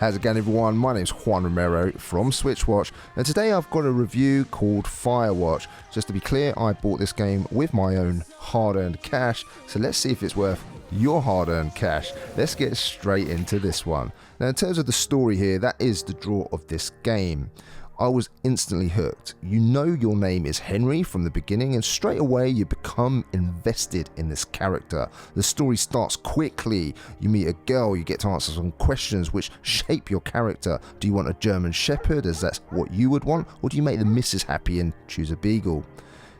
How's it going, everyone? My name's Juan Romero from SwitchWatch, and today I've got a review called Firewatch. Just to be clear, I bought this game with my own hard-earned cash, so let's see if it's worth your hard-earned cash. Let's get straight into this one. Now, in terms of the story here, that is the draw of this game. I was instantly hooked. You know your name is Henry from the beginning, and straight away you become invested in this character. The story starts quickly. You meet a girl, you get to answer some questions which shape your character. Do you want a German Shepherd, as that's what you would want, or do you make the missus happy and choose a beagle?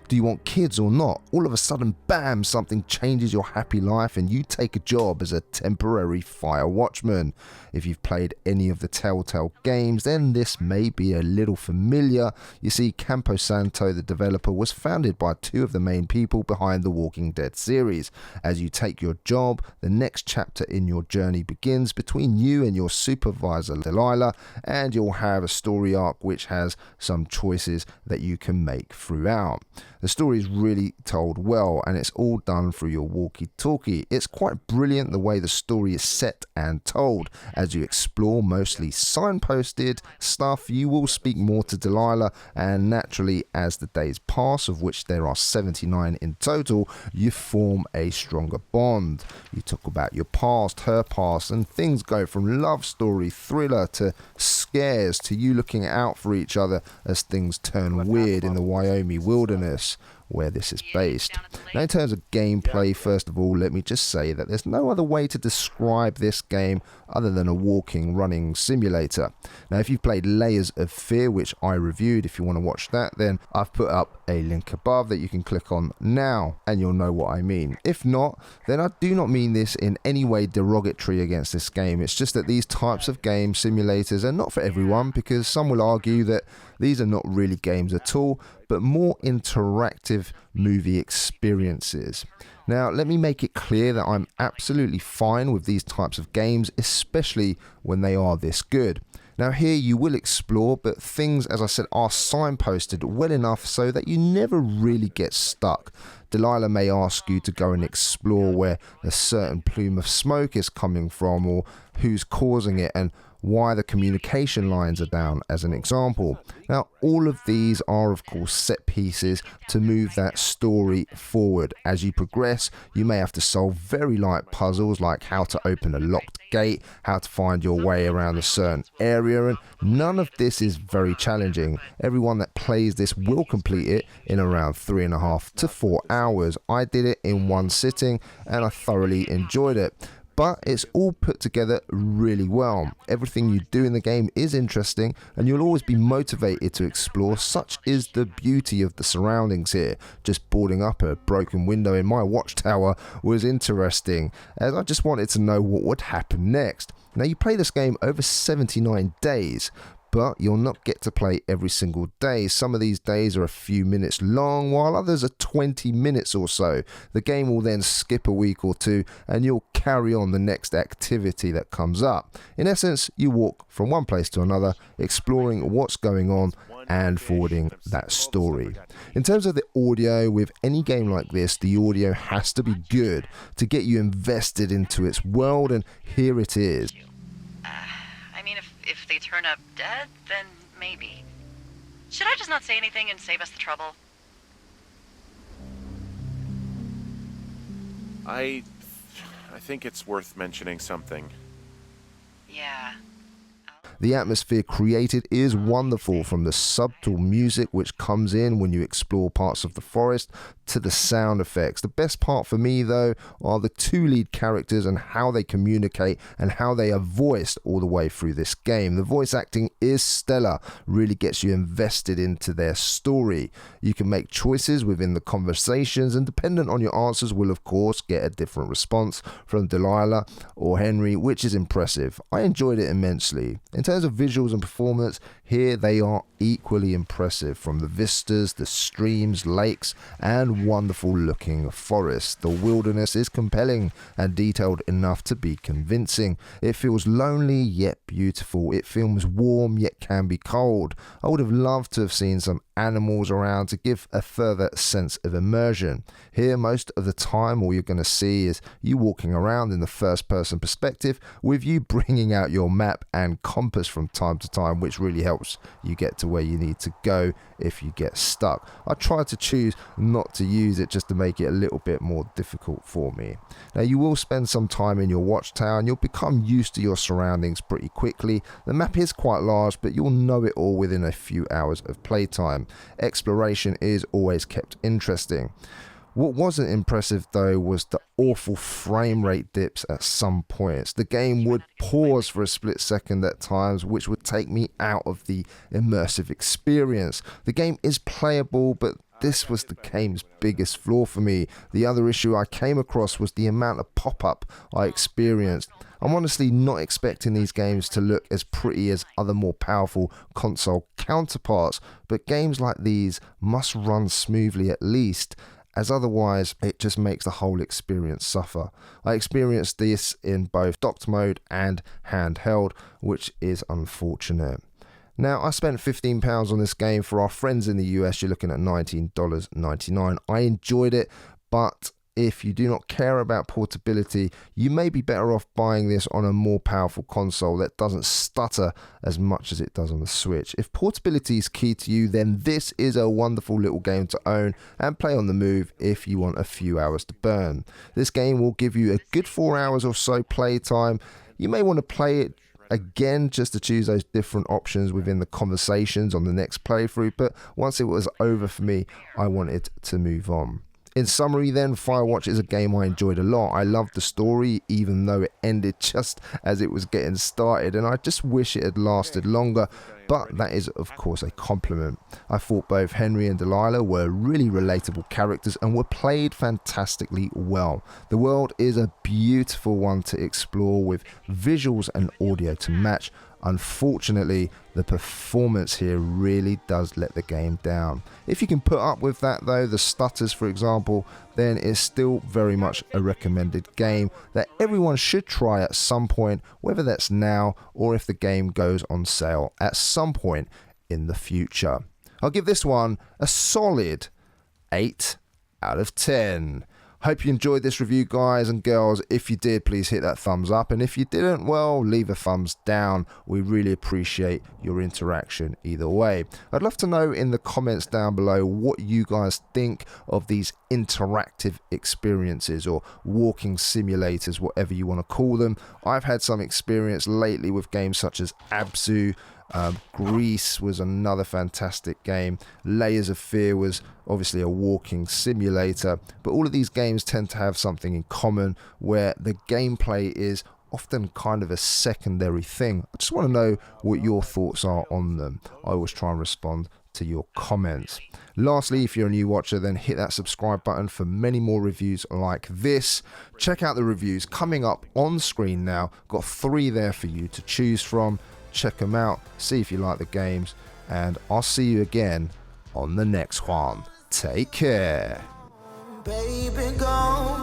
Do you want kids or not? All of a sudden, bam, something changes your happy life and you take a job as a temporary fire watchman. If you've played any of the Telltale games, then this may be a little familiar. You see, Campo Santo, the developer, was founded by two of the main people behind the Walking Dead series. As you take your job, the next chapter in your journey begins between you and your supervisor, Delilah, and you'll have a story arc which has some choices that you can make throughout. The story is really told well, and it's all done through your walkie-talkie. It's quite brilliant the way the story is set and told. As you explore mostly signposted stuff, you will speak more to Delilah, and naturally, as the days pass, of which there are 79 in total, you form a stronger bond. You talk about your past, her past, and things go from love story, thriller, to scares, to you looking out for each other as things turn weird in the Wyoming wilderness, where this is based. Now, in terms of gameplay, first of all, let me just say that there's no other way to describe this game other than a walking, running simulator. Now, if you've played Layers of Fear, which I reviewed, if you want to watch that, then I've put up a link above that you can click on now, and you'll know what I mean. If not, then I do not mean this in any way derogatory against this game. It's just that these types of game simulators are not for everyone, because some will argue that these are not really games at all, but more interactive movie experiences. Now, let me make it clear that I'm absolutely fine with these types of games, especially when they are this good. Now, here you will explore, but things, as I said, are signposted well enough so that you never really get stuck. Delilah may ask you to go and explore where a certain plume of smoke is coming from, or who's causing it, and why the communication lines are down, as an example. Now, all of these are, of course, set pieces to move that story forward. As you progress, you may have to solve very light puzzles like how to open a locked gate, how to find your way around a certain area, and none of this is very challenging. Everyone that plays this will complete it in around 3.5 to 4 hours. I did it in one sitting and I thoroughly enjoyed it. But it's all put together really well. Everything you do in the game is interesting, and you'll always be motivated to explore. Such is the beauty of the surroundings here. Just boarding up a broken window in my watchtower was interesting, as I just wanted to know what would happen next. Now, you play this game over 79 days, but you'll not get to play every single day. Some of these days are a few minutes long, while others are 20 minutes or so. The game will then skip a week or two, and you'll carry on the next activity that comes up. In essence, you walk from one place to another, exploring what's going on and forwarding that story. In terms of the audio, with any game like this, the audio has to be good to get you invested into its world, and here it is. If they turn up dead, then maybe. Should I just not say anything and save us the trouble? I think it's worth mentioning something. Yeah. The atmosphere created is wonderful, from the subtle music which comes in when you explore parts of the forest to the sound effects. The best part for me, though, are the two lead characters and how they communicate and how they are voiced all the way through this game. The voice acting is stellar, really gets you invested into their story. You can make choices within the conversations, and dependent on your answers will, of course, get a different response from Delilah or Henry, which is impressive. I enjoyed it immensely. In terms of visuals and performance, here they are equally impressive, from the vistas, the streams, lakes, and wonderful looking forests. The wilderness is compelling and detailed enough to be convincing. It feels lonely yet beautiful. It feels warm yet can be cold. I would have loved to have seen some animals around to give a further sense of immersion. Here, most of the time, all you're going to see is you walking around in the first person perspective, with you bringing out your map and compass from time to time, which really helps you get to where you need to go if you get stuck. I tried to choose not to use it just to make it a little bit more difficult for me. Now, you will spend some time in your watchtower and you'll become used to your surroundings pretty quickly. The map is quite large, but you'll know it all within a few hours of playtime. Exploration is always kept interesting. What wasn't impressive though was the awful frame rate dips at some points. The game would pause for a split second at times, which would take me out of the immersive experience. The game is playable, but this was the game's biggest flaw for me. The other issue I came across was the amount of pop-up I experienced. I'm honestly not expecting these games to look as pretty as other more powerful console counterparts, but games like these must run smoothly at least, as otherwise it just makes the whole experience suffer. I experienced this in both docked mode and handheld, which is unfortunate. Now, I spent £15 on this game. For our friends in the US, you're looking at $19.99. I enjoyed it, but if you do not care about portability, you may be better off buying this on a more powerful console that doesn't stutter as much as it does on the Switch. If portability is key to you, then this is a wonderful little game to own and play on the move if you want a few hours to burn. This game will give you a good 4 hours or so playtime. You may want to play it again just to choose those different options within the conversations on the next playthrough, but once it was over for me, I wanted to move on. In summary then, Firewatch is a game I enjoyed a lot. I loved the story, even though it ended just as it was getting started, and I just wish it had lasted longer, but that is of course a compliment. I thought both Henry and Delilah were really relatable characters and were played fantastically well. The world is a beautiful one to explore with visuals and audio to match. Unfortunately, the performance here really does let the game down. If you can put up with that though, the stutters for example, then it's still very much a recommended game that everyone should try at some point, whether that's now or if the game goes on sale at some point in the future. I'll give this one a solid 8 out of 10. Hope you enjoyed this review, guys and girls. If you did, please hit that thumbs up, and if you didn't, well, leave a thumbs down. We really appreciate your interaction either way. I'd love to know in the comments down below what you guys think of these interactive experiences or walking simulators, whatever you want to call them. I've had some experience lately with games such as Abzu. Greece was another fantastic game. Layers of Fear was obviously a walking simulator, but all of these games tend to have something in common where the gameplay is often kind of a secondary thing. I just want to know what your thoughts are on them. I always try and respond to your comments. Lastly, if you're a new watcher, then hit that subscribe button for many more reviews like this. Check out the reviews coming up on screen now. Got 3 there for you to choose from. Check them out, see if you like the games, and I'll see you again on the next one. Take care. Baby, gone.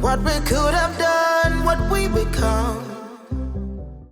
What we could have done, what we become.